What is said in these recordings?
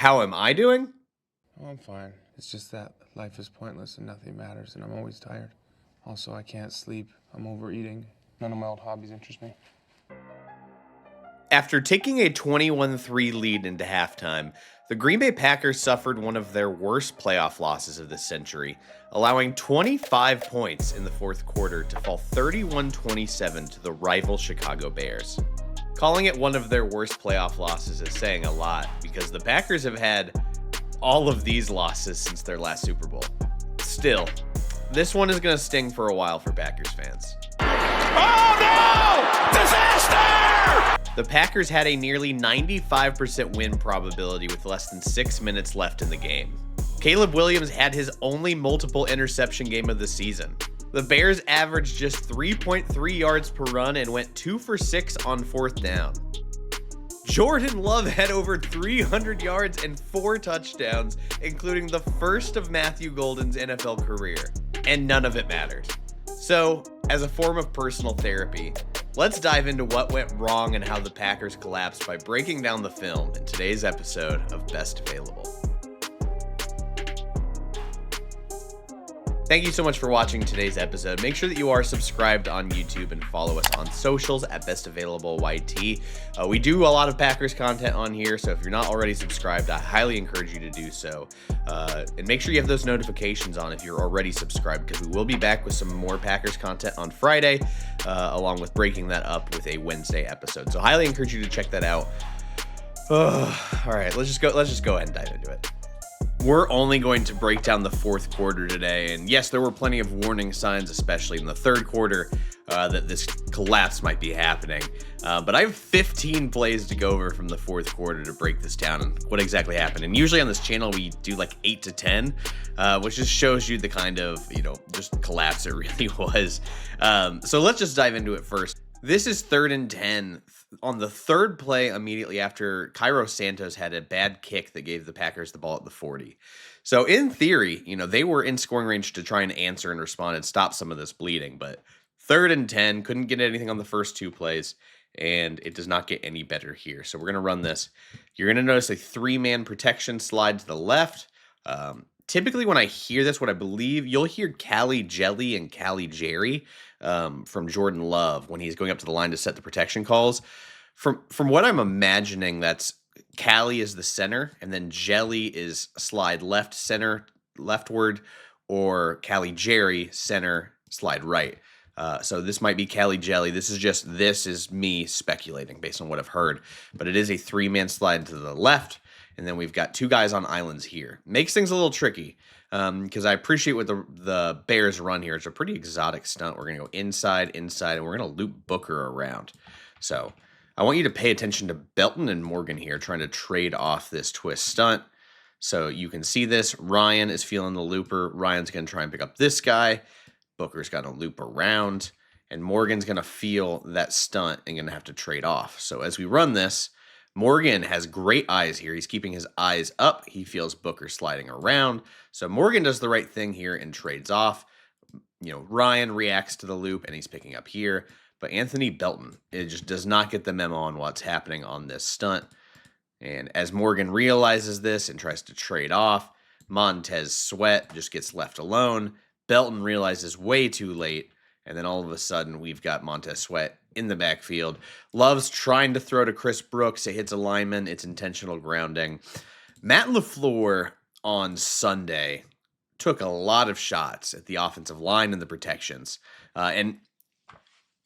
How am I doing? Oh, I'm fine. It's just that life is pointless and nothing matters, and I'm always tired. Also, I can't sleep. I'm overeating. None of my old hobbies interest me. After taking a 21-3 lead into halftime, the Green Bay Packers suffered one of their worst playoff losses of the century, allowing 25 points in the fourth quarter to fall 31-27 to the rival Chicago Bears. Calling it one of their worst playoff losses is saying a lot because the Packers have had all of these losses since their last Super Bowl. Still, this one is going to sting for a while for Packers fans. Oh no! Disaster! The Packers had a nearly 95% win probability with less than 6 minutes left in the game. Caleb Williams had his only multiple interception game of the season. The Bears averaged just 3.3 yards per run and went 2 for 6 on fourth down. Jordan Love had over 300 yards and 4 touchdowns, including the first of Matthew Golden's NFL career. And none of it mattered. So, as a form of personal therapy, let's dive into what went wrong and how the Packers collapsed by breaking down the film in today's episode of Best Available. Thank you so much for watching today's episode. Make sure that you are subscribed on YouTube and follow us on socials at Best Available YT. We do a lot of Packers content on here, so if you're not already subscribed, I highly encourage you to do so. And make sure you have those notifications on if you're already subscribed, because we will be back with some more Packers content on Friday, along with breaking that up with a Wednesday episode. So highly encourage you to check that out. All right, let's just go ahead and dive into it. We're only going to break down the fourth quarter today, and yes, there were plenty of warning signs, especially in the third quarter, that this collapse might be happening. But I have 15 plays to go over from the fourth quarter to break this down and what exactly happened. And usually on this channel, we do like 8 to 10, which just shows you the kind of, just collapse it really was. So let's just dive into it first. This is 3rd and 10 on the third play immediately after Cairo Santos had a bad kick that gave the Packers the ball at the 40. So in theory, they were in scoring range to try and answer and respond and stop some of this bleeding. But 3rd and 10, couldn't get anything on the first 2 plays, and it does not get any better here. So we're going to run this. You're going to notice a 3-man protection slide to the left. Typically when I hear this, what I believe, you'll hear Callie Jelly and Callie Jerry from Jordan Love when he's going up to the line to set the protection calls. From what I'm imagining, that's Callie is the center, and then Jelly is slide left center leftward, or Callie Jerry center slide right. So this might be Callie Jelly. This is me speculating based on what I've heard, but it is a 3-man slide to the left. And then we've got 2 guys on islands here. Makes things a little tricky because I appreciate what the Bears run here. It's a pretty exotic stunt. We're going to go inside, and we're going to loop Booker around. So I want you to pay attention to Belton and Morgan here trying to trade off this twist stunt. So you can see this. Ryan is feeling the looper. Ryan's going to try and pick up this guy. Booker's got to loop around. And Morgan's going to feel that stunt and going to have to trade off. So as we run this, Morgan has great eyes here. He's keeping his eyes up. He feels Booker sliding around. So Morgan does the right thing here and trades off. Ryan reacts to the loop and he's picking up here. But Anthony Belton, it just does not get the memo on what's happening on this stunt. And as Morgan realizes this and tries to trade off, Montez Sweat just gets left alone. Belton realizes way too late. And then all of a sudden, we've got Montez Sweat in the backfield. Love's trying to throw to Chris Brooks. It hits a lineman. It's intentional grounding. Matt LaFleur on Sunday took a lot of shots at the offensive line and the protections. And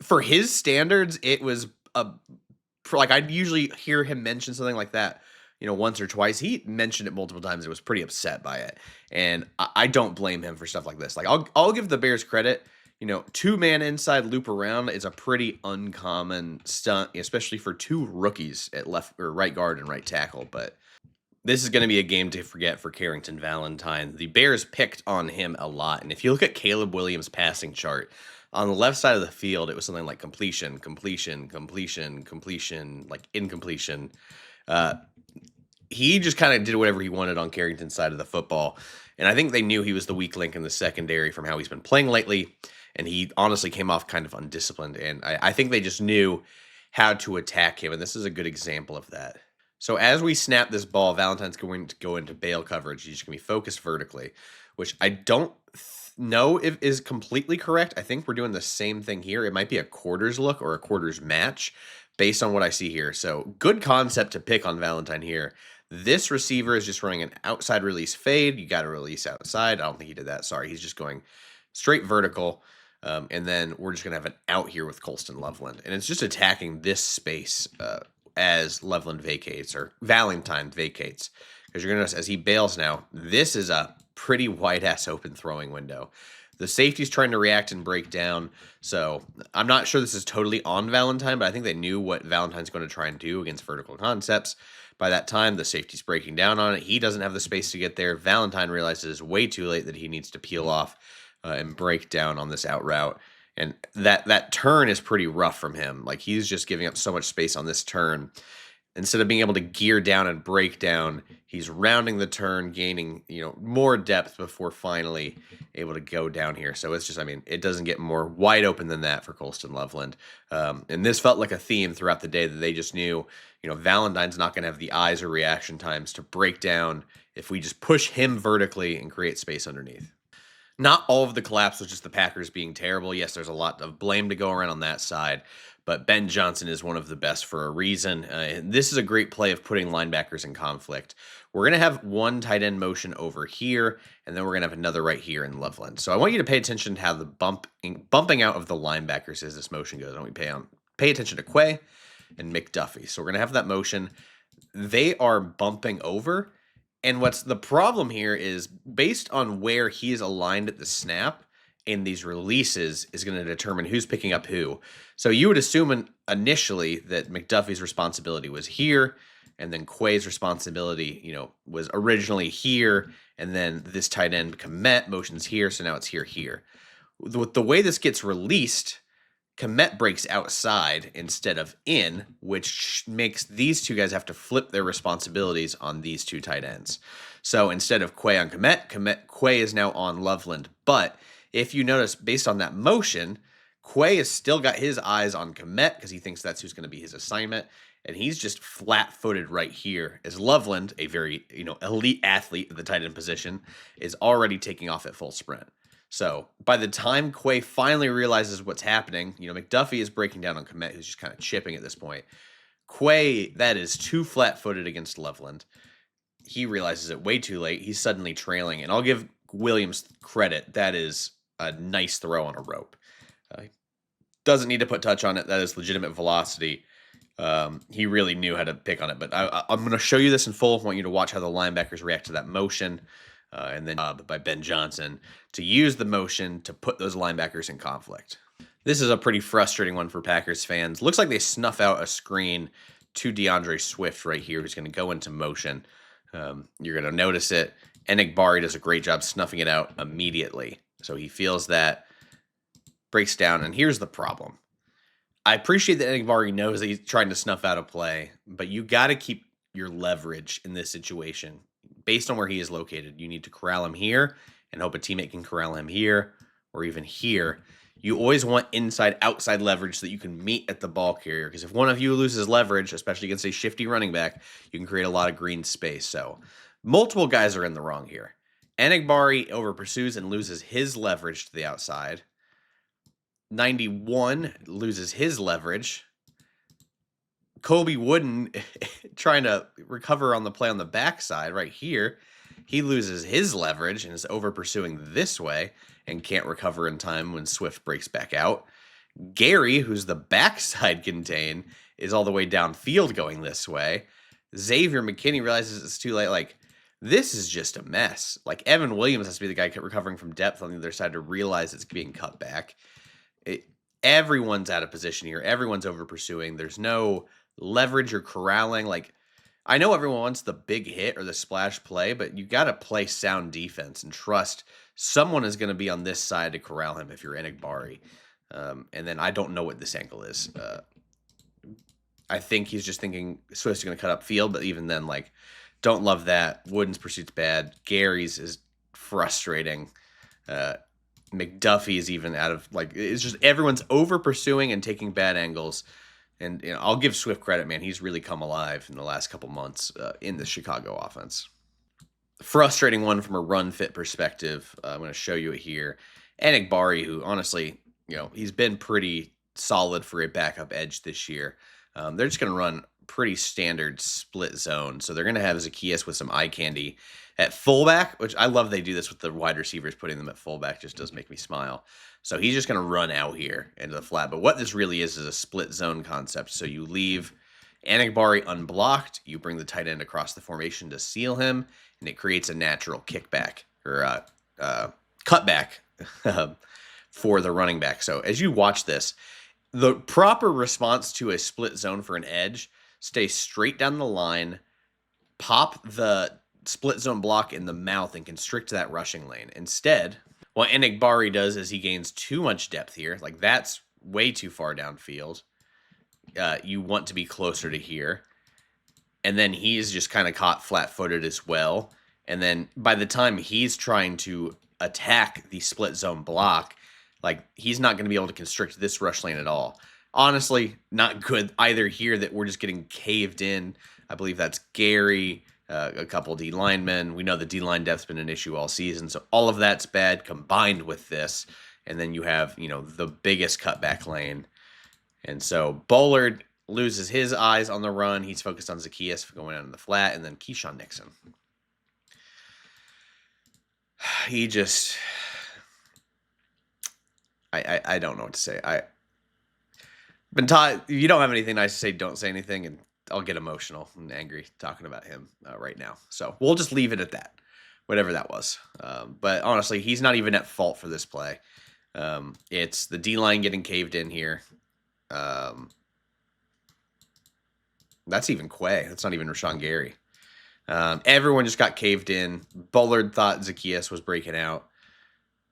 for his standards, it was I'd usually hear him mention something like that, once or twice. He mentioned it multiple times. It was pretty upset by it. And I don't blame him for stuff like this. I'll give the Bears credit. 2-man inside loop around is a pretty uncommon stunt, especially for 2 rookies at left or right guard and right tackle. But this is going to be a game to forget for Carrington Valentine. The Bears picked on him a lot. And if you look at Caleb Williams' passing chart, on the left side of the field, it was something like completion, like incompletion. He just kind of did whatever he wanted on Carrington's side of the football. And I think they knew he was the weak link in the secondary from how he's been playing lately. And he honestly came off kind of undisciplined. And I think they just knew how to attack him. And this is a good example of that. So as we snap this ball, Valentine's going to go into bail coverage. He's just going to be focused vertically, which I don't know if is completely correct. I think we're doing the same thing here. It might be a quarters look or a quarters match based on what I see here. So good concept to pick on Valentine here. This receiver is just running an outside release fade. You got to release outside. I don't think he did that. Sorry. He's just going straight vertical. And then we're just going to have an out here with Colston Loveland. And it's just attacking this space as Loveland vacates or Valentine vacates. Because you're going to notice as he bails now, this is a pretty wide-ass open throwing window. The safety's trying to react and break down. So I'm not sure this is totally on Valentine, but I think they knew what Valentine's going to try and do against vertical concepts. By that time, the safety's breaking down on it. He doesn't have the space to get there. Valentine realizes way too late that he needs to peel off and break down on this out route. And that turn is pretty rough from him. Like, he's just giving up so much space on this turn. Instead of being able to gear down and break down, he's rounding the turn, gaining, more depth before finally able to go down here. So it's just, it doesn't get more wide open than that for Colston Loveland. And this felt like a theme throughout the day that they just knew, Valentine's not going to have the eyes or reaction times to break down if we just push him vertically and create space underneath. Not all of the collapse was just the Packers being terrible. Yes, there's a lot of blame to go around on that side, but Ben Johnson is one of the best for a reason. This is a great play of putting linebackers in conflict. We're going to have one tight end motion over here, and then we're going to have another right here in Loveland. So I want you to pay attention to how the bumping out of the linebackers as this motion goes. I want you to pay attention to Quay and McDuffie. So we're going to have that motion. They are bumping over. And what's the problem here is based on where he is aligned at the snap in these releases is going to determine who's picking up who. So you would assume initially that McDuffie's responsibility was here, and then Quay's responsibility, was originally here, and then this tight end Komet motions here, so now it's here. With the way this gets released, Komet breaks outside instead of in, which makes these two guys have to flip their responsibilities on these two tight ends. So instead of Quay on Komet, Quay is now on Loveland. But if you notice, based on that motion, Quay has still got his eyes on Komet because he thinks that's who's going to be his assignment. And he's just flat-footed right here as Loveland, a very elite athlete at the tight end position, is already taking off at full sprint. So by the time Quay finally realizes what's happening, McDuffie is breaking down on Komet, who's just kind of chipping at this point. Quay, that is too flat-footed against Loveland. He realizes it way too late. He's suddenly trailing, and I'll give Williams credit. That is a nice throw on a rope. Doesn't need to put touch on it. That is legitimate velocity. He really knew how to pick on it, but I'm going to show you this in full. I want you to watch how the linebackers react to that motion. And then by Ben Johnson to use the motion to put those linebackers in conflict. This is a pretty frustrating one for Packers fans. Looks like they snuff out a screen to DeAndre Swift right here, who's going to go into motion. You're going to notice it. Enigbari does a great job snuffing it out immediately. So he feels that, breaks down, and here's the problem. I appreciate that Enigbari knows that he's trying to snuff out a play, but you got to keep your leverage in this situation. Based on where he is located, you need to corral him here and hope a teammate can corral him here or even here. You always want inside-outside leverage so that you can meet at the ball carrier, because if one of you loses leverage, especially against a shifty running back, you can create a lot of green space. So multiple guys are in the wrong here. Enigbari over-pursues and loses his leverage to the outside. 91 loses his leverage. Kobe Wooden trying to recover on the play on the backside right here. He loses his leverage and is over pursuing this way and can't recover in time when Swift breaks back out. Gary, who's the backside contain, is all the way downfield going this way. Xavier McKinney realizes it's too late. Like, this is just a mess. Like, Evan Williams has to be the guy recovering from depth on the other side to realize it's being cut back. Everyone's out of position here. Everyone's over pursuing. There's no leverage or corralling. Like, I know everyone wants the big hit or the splash play, but you got to play sound defense and trust someone is going to be on this side to corral him if you're Enigbari. And then I don't know what this angle is. I think he's just thinking Swift's going to cut up field, but even then, like, don't love that. Wooden's pursuit's bad. Gary's is frustrating. McDuffie is even out of, like, it's just everyone's over pursuing and taking bad angles. And I'll give Swift credit, man. He's really come alive in the last couple months in the Chicago offense. Frustrating one from a run fit perspective. I'm going to show you it here. Enigbari, who honestly, he's been pretty solid for a backup edge this year. They're just going to run pretty standard split zone. So they're going to have Zacchaeus with some eye candy at fullback, which I love they do this with the wide receivers, putting them at fullback just does make me smile. So he's just going to run out here into the flat. But what this really is a split zone concept. So you leave Enigbari unblocked, you bring the tight end across the formation to seal him, and it creates a natural kickback or cutback for the running back. So as you watch this, the proper response to a split zone for an edge, stay straight down the line, pop the split zone block in the mouth, and constrict that rushing lane. Instead, what Enigbari does is he gains too much depth here. Like, that's way too far downfield. You want to be closer to here. And then he's just kind of caught flat-footed as well. And then by the time he's trying to attack the split zone block, like, he's not going to be able to constrict this rush lane at all. Honestly, not good either here that we're just getting caved in. I believe that's Gary, a couple D linemen. We know the D line depth's been an issue all season. So all of that's bad combined with this. And then you have, the biggest cutback lane. And so Bullard loses his eyes on the run. He's focused on Zacchaeus going out in the flat, and then Keyshawn Nixon. He just, I don't know what to say. Been taught, if you don't have anything nice to say, don't say anything, and I'll get emotional and angry talking about him right now. So we'll just leave it at that, whatever that was. But honestly, he's not even at fault for this play. It's the D-line getting caved in here. That's even Quay. That's not even Rashawn Gary. Everyone just got caved in. Bullard thought Zacchaeus was breaking out.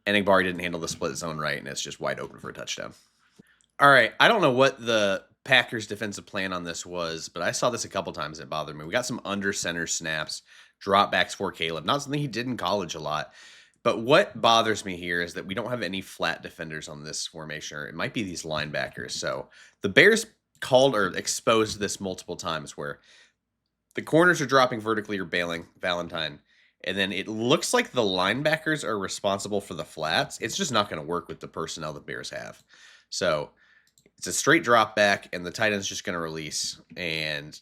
Enigbari didn't handle the split zone right, and it's just wide open for a touchdown. All right, I don't know what the Packers' defensive plan on this was, but I saw this a couple times and it bothered me. We got some under center snaps, dropbacks for Caleb. Not something he did in college a lot. But what bothers me here is that we don't have any flat defenders on this formation, or it might be these linebackers. So the Bears called or exposed this multiple times where the corners are dropping vertically or bailing Valentine, and then it looks like the linebackers are responsible for the flats. It's just not going to work with the personnel the Bears have. So it's a straight drop back, and the tight end's just going to release. And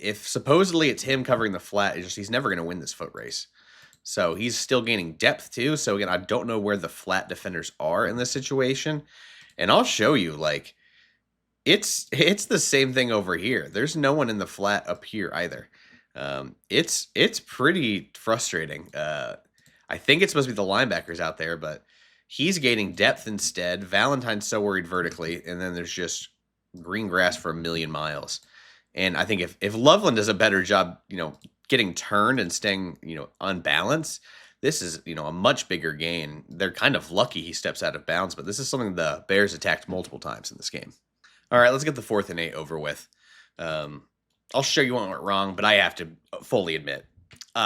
if supposedly it's him covering the flat, he's never going to win this foot race. So he's still gaining depth too. So again, I don't know where the flat defenders are in this situation. And I'll show you, like, it's the same thing over here. There's no one in the flat up here either. It's pretty frustrating. I think it's supposed to be the linebackers out there, but he's gaining depth instead. Valentine's so worried vertically, and then there's just green grass for a million miles. And I think if Loveland does a better job, getting turned and staying, unbalanced, this is, a much bigger gain. They're kind of lucky he steps out of bounds, but this is something the Bears attacked multiple times in this game. All right, let's get the 4th and 8 over with. I'll show you what went wrong, but I have to fully admit,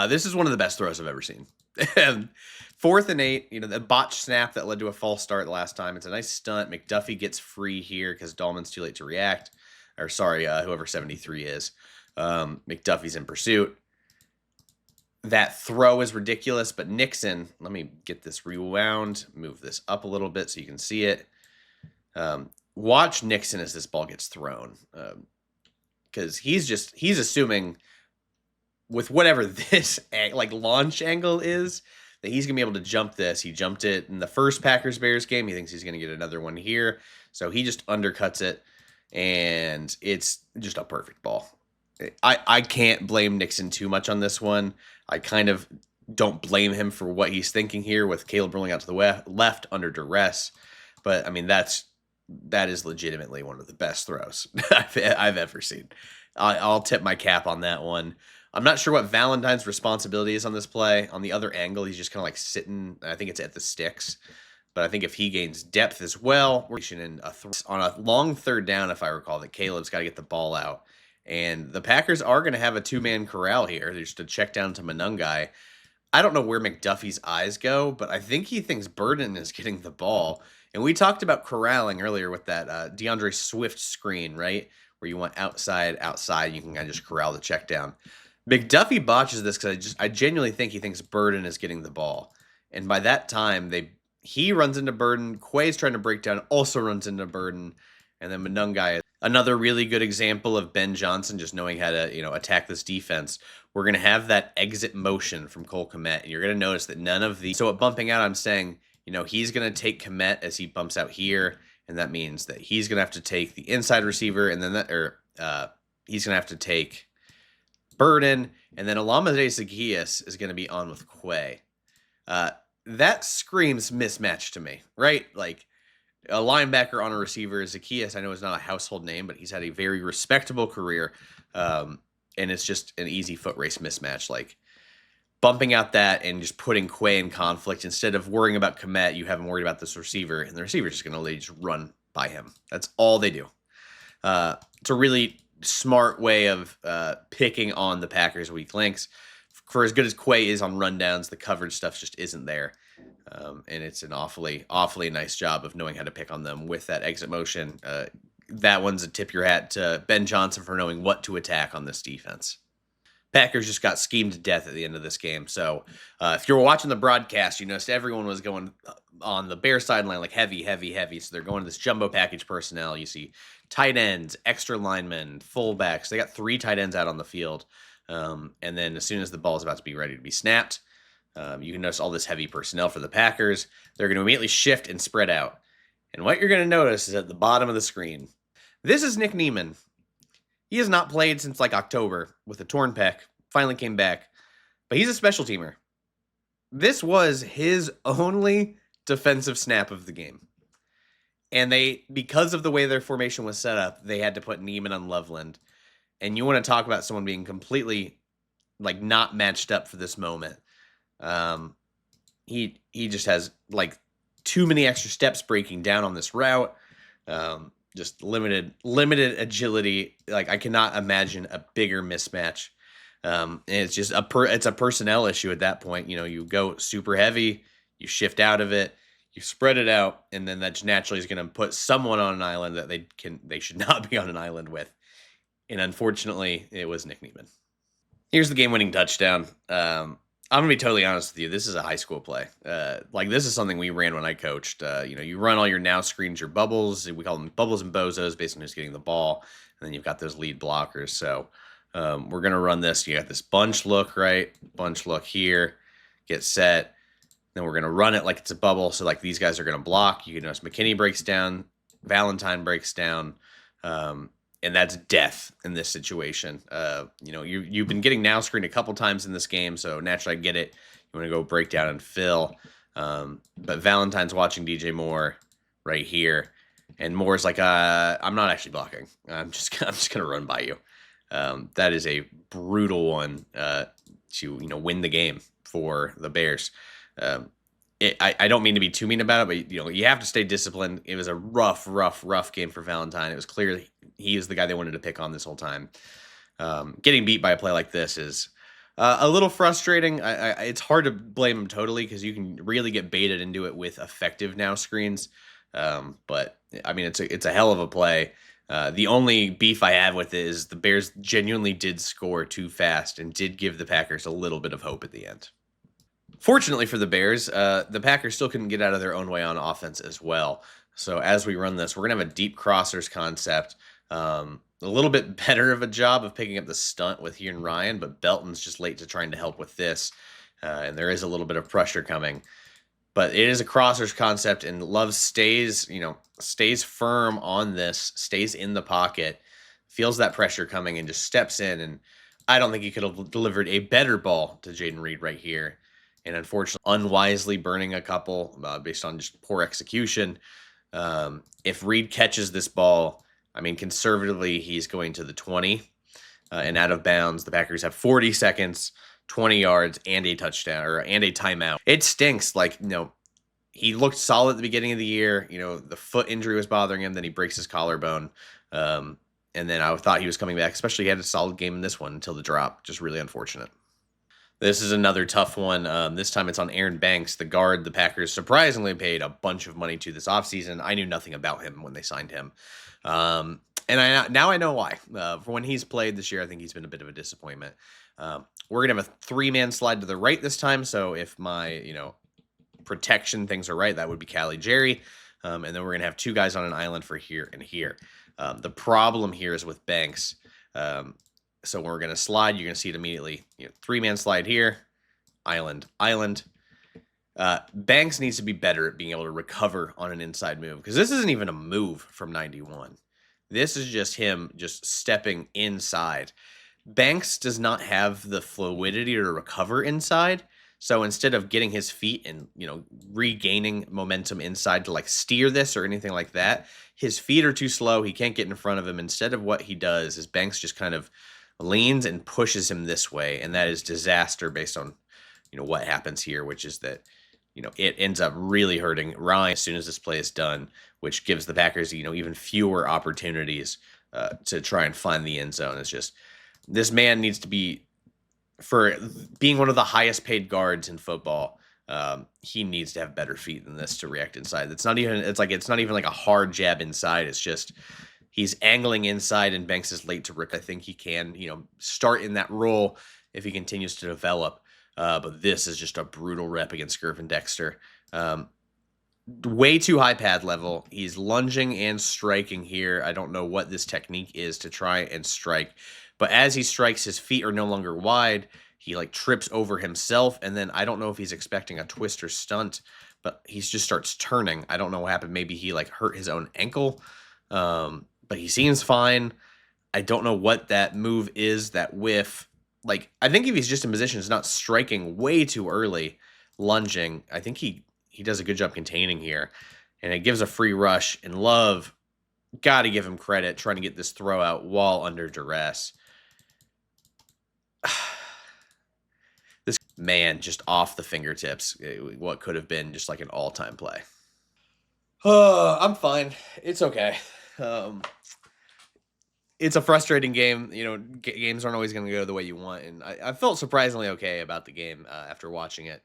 this is one of the best throws I've ever seen. 4th and 8, the botched snap that led to a false start last time. It's a nice stunt. McDuffie gets free here because Dahlman's too late to react. Or sorry, whoever 73 is. McDuffie's in pursuit. That throw is ridiculous, but Nixon, let me get this rewound, move this up a little bit so you can see it. Watch Nixon as this ball gets thrown. Because he's assuming with whatever this launch angle is, that he's going to be able to jump this. He jumped it in the first Packers-Bears game. He thinks he's going to get another one here. So he just undercuts it, and it's just a perfect ball. I can't blame Nixon too much on this one. I kind of don't blame him for what he's thinking here with Caleb rolling out to the left under duress. But, I mean, that is legitimately one of the best throws I've ever seen. I'll tip my cap on that one. I'm not sure what Valentine's responsibility is on this play. On the other angle, he's just kind of sitting. I think it's at the sticks. But I think if he gains depth as well, we're in on a long 3rd down, if I recall, that Caleb's got to get the ball out. And the Packers are going to have a 2-man corral here. They're just to check down to Manungai. I don't know where McDuffie's eyes go, but I think he thinks Burden is getting the ball. And we talked about corralling earlier with that DeAndre Swift screen, right? Where you want outside, outside, you can kind of just corral the check down. McDuffie botches this because I genuinely think he thinks Burden is getting the ball. And by that time, he runs into Burden. Quay's trying to break down, also runs into Burden. And then Manungai, another really good example of Ben Johnson just knowing how to, attack this defense. We're going to have that exit motion from Cole Kmet. And you're going to notice that none of the, so at bumping out, I'm saying, he's going to take Kmet as he bumps out here. And that means that he's going to have to take the inside receiver and then he's going to have to take Burden, and then Olamide Zaccheaus is going to be on with Quay. That screams mismatch to me, right? Like a linebacker on a receiver. Zaccheaus, I know is not a household name, but he's had a very respectable career, and it's just an easy foot race mismatch. Like bumping out that and just putting Quay in conflict instead of worrying about Kmet, you have him worried about this receiver, and the receiver's just going to just run by him. That's all they do. It's a really smart way of picking on the Packers' weak links. For as good as Quay is on rundowns, the coverage stuff just isn't there. And it's an awfully nice job of knowing how to pick on them with that exit motion. That one's a tip your hat to Ben Johnson for knowing what to attack on this defense. Packers just got schemed to death at the end of this game. So if you were watching the broadcast, you noticed everyone was going on the Bears sideline like heavy. So they're going to this jumbo package personnel. You see tight ends, extra linemen, fullbacks. They got 3 tight ends out on the field. And then as soon as the ball is about to be ready to be snapped, you can notice all this heavy personnel for the Packers. They're going to immediately shift and spread out. And what you're going to notice is at the bottom of the screen, this is Nick Niemann. He has not played since like October with a torn pec. Finally came back. But he's a special teamer. This was his only defensive snap of the game. And because of the way their formation was set up, they had to put Niemann on Loveland. And you want to talk about someone being completely like not matched up for this moment. He just has like too many extra steps breaking down on this route. Just limited agility. Like I cannot imagine a bigger mismatch. And it's just it's a personnel issue at that point. You go super heavy, you shift out of it, you spread it out, and then that naturally is going to put someone on an island that they should not be on an island with. And unfortunately, it was Nick Niemann. Here's the game-winning touchdown. I'm going to be totally honest with you. This is a high school play. This is something we ran when I coached. You run all your now screens, your bubbles. We call them bubbles and bozos based on who's getting the ball. And then you've got those lead blockers. So we're going to run this. You got this bunch look, right? Bunch look here. Get set. Then we're going to run it like it's a bubble. So like these guys are going to block. You can notice McKinney breaks down. Valentine breaks down. And that's death in this situation. You've been getting now screened a couple times in this game, so naturally I get it. You want to go break down and fill. But Valentine's watching DJ Moore right here. And Moore's like, I'm not actually blocking. I'm just gonna run by you. That is a brutal one to win the game for the Bears. I don't mean to be too mean about it, but you have to stay disciplined. It was a rough game for Valentine. It was clear he is the guy they wanted to pick on this whole time. Getting beat by a play like this is a little frustrating. It's hard to blame him totally because you can really get baited into it with effective now screens. But I mean, it's a hell of a play. The only beef I have with it is the Bears genuinely did score too fast and did give the Packers a little bit of hope at the end. Fortunately for the Bears, the Packers still couldn't get out of their own way on offense as well. So as we run this, we're going to have a deep crossers concept. A little bit better of a job of picking up the stunt with here and Ryan, but Belton's just late to trying to help with this. And there is a little bit of pressure coming. But it is a crossers concept, and Love stays firm on this, stays in the pocket, feels that pressure coming, and just steps in. And I don't think he could have delivered a better ball to Jaden Reed right here. And unfortunately, unwisely burning a couple based on just poor execution. If Reed catches this ball, I mean, conservatively, he's going to the 20 and out of bounds. The Packers have 40 seconds, 20 yards, and a touchdown and a timeout. It stinks. He looked solid at the beginning of the year. The foot injury was bothering him. Then he breaks his collarbone. And then I thought he was coming back, especially he had a solid game in this one until the drop. Just really unfortunate. This is another tough one. This time it's on Aaron Banks, the guard the Packers surprisingly paid a bunch of money to this offseason. I knew nothing about him when they signed him. And now I know why. For when he's played this year, I think he's been a bit of a disappointment. We're going to have a 3-man slide to the right this time. So if my, protection things are right, that would be Callie Jerry. And then we're going to have 2 guys on an island for here and here. The problem here is with Banks. So when we're going to slide, you're going to see it immediately. 3-man slide here, island. Banks needs to be better at being able to recover on an inside move, because this isn't even a move from 91. This is just him just stepping inside. Banks does not have the fluidity to recover inside. So instead of getting his feet and, regaining momentum inside to like steer this or anything like that, his feet are too slow. He can't get in front of him. Instead of what he does is Banks just kind of leans and pushes him this way. And that is disaster based on, what happens here, which is that, it ends up really hurting Ryan as soon as this play is done, which gives the Packers, even fewer opportunities to try and find the end zone. It's just, this man needs to be, for being one of the highest paid guards in football, he needs to have better feet than this to react inside. It's not even like a hard jab inside. It's just, he's angling inside and Banks is late to Rick. I think he can, start in that role if he continues to develop. But this is just a brutal rep against Gervin Dexter. Way too high pad level. He's lunging and striking here. I don't know what this technique is to try and strike. But as he strikes, his feet are no longer wide. He trips over himself. And then I don't know if he's expecting a twist or stunt, but he just starts turning. I don't know what happened. Maybe he hurt his own ankle. But he seems fine. I don't know what that move is, that whiff. I think if he's just in position, is not striking way too early, lunging, I think he does a good job containing here. And it gives a free rush. And Love, got to give him credit, trying to get this throw out while under duress. This man just off the fingertips. What could have been just an all-time play. I'm fine. It's okay. It's a frustrating game. Games aren't always going to go the way you want. And I felt surprisingly okay about the game after watching it.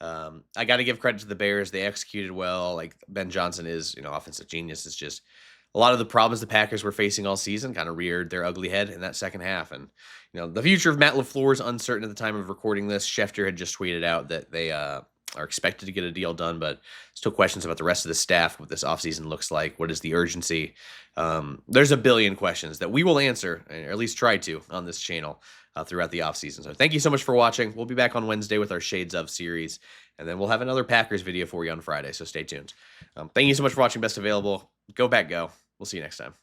I got to give credit to the Bears. They executed well. Ben Johnson is, offensive genius. It's just a lot of the problems the Packers were facing all season kind of reared their ugly head in that second half. And, the future of Matt LaFleur is uncertain at the time of recording this. Schefter had just tweeted out that they are expected to get a deal done, but still questions about the rest of the staff, what this offseason looks like, what is the urgency. There's a billion questions that we will answer, or at least try to, on this channel throughout the offseason. So thank you so much for watching. We'll be back on Wednesday with our Shades of series, and then we'll have another Packers video for you on Friday, so stay tuned. Thank you so much for watching Best Available. Go Pack Go. We'll see you next time.